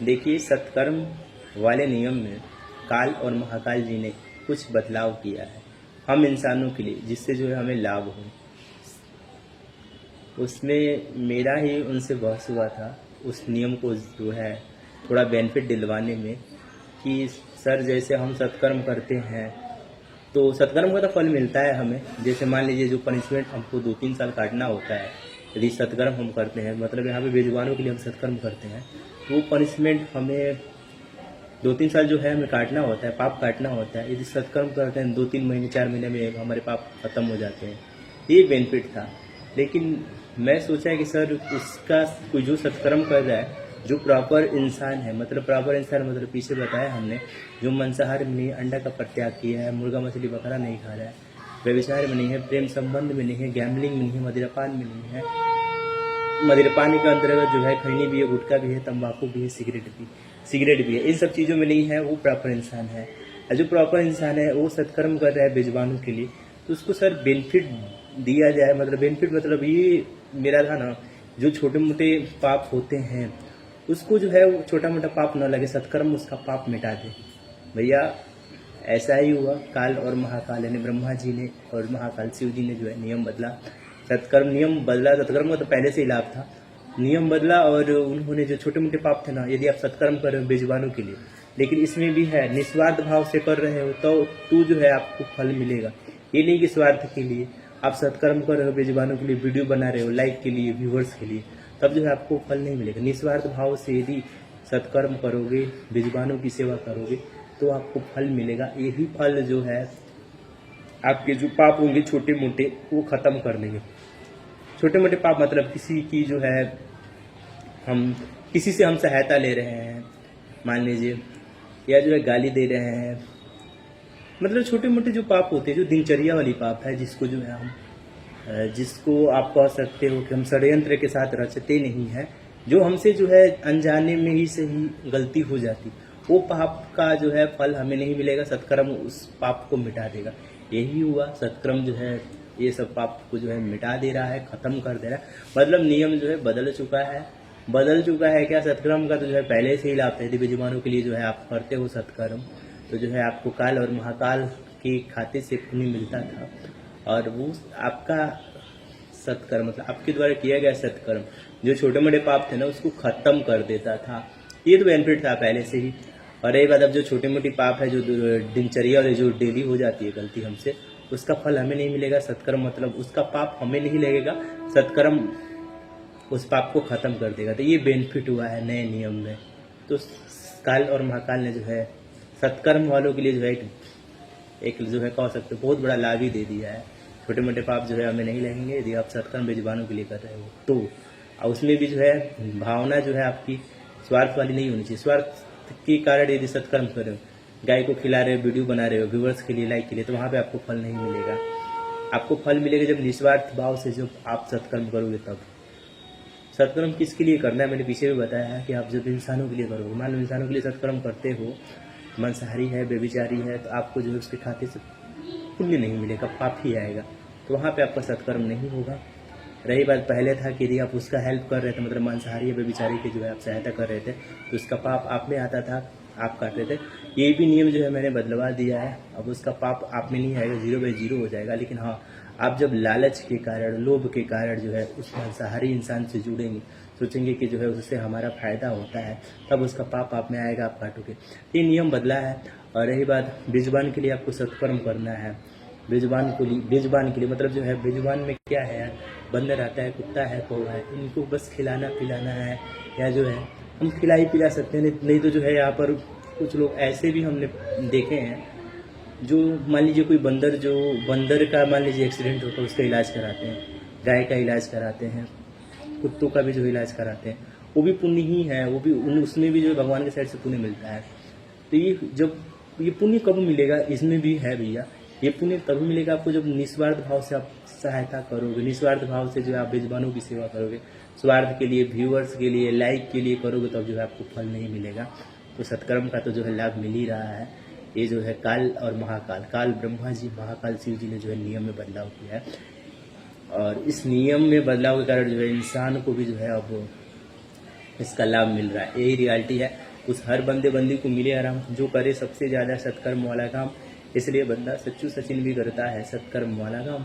देखिए, सत्कर्म वाले नियम में काल और महाकाल जी ने कुछ बदलाव किया है हम इंसानों के लिए, जिससे जो है हमें लाभ हो। उसमें मेरा ही उनसे बहस हुआ था उस नियम को जो है थोड़ा बेनिफिट दिलवाने में, कि सर जैसे हम सत्कर्म करते हैं तो सत्कर्म का तो फल मिलता है हमें। जैसे मान लीजिए जो पनिशमेंट हमको 2-3 साल काटना होता है यदि सत्कर्म हम करते हैं, मतलब यहाँ पे बेजुबानों के लिए हम सत्कर्म करते हैं, तो वो पनिशमेंट हमें 2-3 साल जो है हमें काटना होता है, पाप काटना होता है। यदि सत्कर्म करते हैं 2-3 महीने 4 महीने में हमारे पाप खत्म हो जाते हैं। ये बेनिफिट था। लेकिन मैं सोचा कि सर उसका कोई जो सत्कर्म कर रहा है, जो प्रॉपर इंसान है, मतलब प्रॉपर इंसान मतलब पीछे बताया हमने, जो मांसाहार में नहीं, अंडा का परित्याग किया है, मुर्गा मछली बकरा नहीं खा रहा है, व्यभिचार में नहीं है, प्रेम संबंध में नहीं है, गैम्बलिंग में नहीं है, मदिरापान में नहीं है। मदिरापान के अंतर्गत जो है खैनी भी है, गुटखा भी है, तंबाकू भी है, सिगरेट भी है। इन सब चीज़ों में नहीं है, वो प्रॉपर इंसान है। और जो प्रॉपर इंसान है वो सत्कर्म कर रहा है बेजुबानों के लिए, तो उसको सर बेनिफिट दिया जाए। मतलब बेनिफिट मतलब ये मेरा था ना, जो छोटे मोटे पाप होते हैं उसको जो है वो छोटा मोटा पाप न लगे, सत्कर्म उसका पाप मिटा दे। भैया ऐसा ही हुआ। काल और महाकाल यानी ब्रह्मा जी ने और महाकाल शिव जी ने जो है नियम बदला, सत्कर्म नियम बदला। सत्कर्म का तो पहले से ही लाभ था, नियम बदला। और उन्होंने जो छोटे मोटे पाप थे ना, यदि आप सत्कर्म कर रहे हो बेजुबानों के लिए, लेकिन इसमें भी है निस्वार्थ भाव से कर रहे हो तो जो है आपको फल मिलेगा। ये नहीं कि स्वार्थ के लिए आप सत्कर्म कर रहे हो बेजुबानों के लिए, वीडियो बना रहे हो लाइक के लिए, व्यूवर्स के लिए, तब जो है आपको फल नहीं मिलेगा। निस्वार्थ भाव से यदि सत्कर्म करोगे, बेजुबानों की सेवा करोगे, तो आपको फल मिलेगा। यही फल जो है आपके जो पाप होंगे छोटे मोटे वो खत्म कर देंगे। छोटे मोटे पाप मतलब किसी की जो है हम किसी से हम सहायता ले रहे हैं मान लीजिए, या जो है गाली दे रहे हैं, मतलब छोटे मोटे जो पाप होते हैं, जो दिनचर्या वाली पाप है, जिसको जो है हम जिसको आप कह सकते हो कि हम षड्यंत्र के साथ रचते नहीं हैं, जो हमसे जो है अनजाने में ही से ही गलती हो जाती, वो पाप का जो है फल हमें नहीं मिलेगा। सत्कर्म उस पाप को मिटा देगा। यही हुआ, सत्कर्म जो है ये सब पाप को जो है मिटा दे रहा है, खत्म कर दे रहा है। मतलब नियम जो है बदल चुका है क्या, सत्कर्म का तो जो है पहले से ही लाभ था। यदि बेजुबानों के लिए जो है आप करते हो सत्कर्म, तो जो है आपको काल और महाकाल के खाते से पुण्य मिलता था, और वो आपका सत्कर्म मतलब आपके द्वारा किया गया सत्कर्म जो छोटे मोटे पाप थे ना उसको खत्म कर देता था। ये तो बेनिफिट था पहले से ही। और यही बात, अब जो छोटे मोटी पाप है, जो दिनचर्या और जो डेली हो जाती है गलती हमसे, उसका फल हमें नहीं मिलेगा। सत्कर्म मतलब उसका पाप हमें नहीं लगेगा, सत्कर्म उस पाप को खत्म कर देगा। तो ये बेनिफिट हुआ है नए नियम में। तो काल और महाकाल ने जो है सत्कर्म वालों के लिए जो है एक जो है कह सकते बहुत बड़ा लाभ ही दे दिया है। छोटे मोटे पाप जो है हमें नहीं लगेंगे यदि आप सत्कर्म बेजुबानों के लिए कर रहे हो तो। और उसमें भी जो है भावना जो है आपकी स्वार्थ वाली नहीं होनी चाहिए। स्वार्थ के कारण यदि सत्कर्म कर रहे हो, गाय को खिला रहे हो, वीडियो बना रहे हो व्यूवर्स के लिए, लाइक के लिए, तो वहाँ पे आपको फल नहीं मिलेगा। आपको फल मिलेगा जब निस्वार्थ भाव से जब आप सत्कर्म करोगे तब। सत्कर्म किसके लिए करना है मैंने पीछे भी बताया है कि आप जब इंसानों के लिए करोगे, मान लो इंसानों के लिए सत्कर्म करते हो, मांसाहारी है, व्यभिचारी है, तो आपको जो है उसके खाते से पुण्य नहीं मिलेगा, पाप ही आएगा। तो वहाँ पे आपका सत्कर्म नहीं होगा। रही बात पहले था कि यदि आप उसका हेल्प कर रहे थे, मतलब मांसाहारी या व्यभिचारी की जो है आप सहायता कर रहे थे, तो उसका पाप आप में आता था, आप काट रहे थे। ये भी नियम जो है मैंने बदलवा दिया है। अब उसका पाप आप में नहीं आएगा, 0/0 हो जाएगा। लेकिन हाँ, आप जब लालच के कारण, लोभ के कारण जो है उस मांसाहारी इंसान से जुड़ेंगे, सोचेंगे कि जो है उससे हमारा फायदा होता है, तब उसका पाप आप में आएगा, आप काटोगे। ये नियम बदला है। और रही बात बेजुबान के लिए आपको सत्कर्म करना है। बेजुबान के लिए मतलब जो है बेजुबान में क्या है यार, बंदर आता है, कुत्ता है, कौवा है, इनको बस खिलाना पिलाना है, या जो है हम खिला ही पिला सकते हैं। नहीं तो जो है यहाँ पर कुछ लोग ऐसे भी हमने देखे हैं जो मान लीजिए कोई बंदर का मान लीजिए एक्सीडेंट होता है, उसका इलाज कराते हैं, गाय का इलाज कराते हैं, कुत्तों का भी जो इलाज कराते हैं, वो भी पुण्य ही है। वो भी उसमें भी जो भगवान के साइड से पुण्य मिलता है। तो ये पुण्य कब मिलेगा, इसमें भी है भैया। ये पुण्य तभी मिलेगा आपको जब निस्वार्थ भाव से आप सहायता करोगे, निस्वार्थ भाव से जो है आप बेजुबानों की सेवा करोगे, स्वार्थ के लिए, व्यूअर्स के लिए, लाइक के लिए करोगे, तब जो है आपको फल नहीं मिलेगा। तो सत्कर्म का तो जो है लाभ मिल ही रहा है। ये जो है काल और महाकाल, काल ब्रह्मा जी, महाकाल शिव जी ने जो है नियम में बदलाव किया है। और इस नियम में बदलाव के कारण जो है इंसान को भी जो है अब इसका लाभ मिल रहा है। यही रियलिटी है। उस हर बंदे बंदी को मिले आराम, जो करे सबसे ज़्यादा सत्कर्म वाला काम। इसलिए बंदा सच्चू सचिन भी करता है सत्कर्म वाला काम।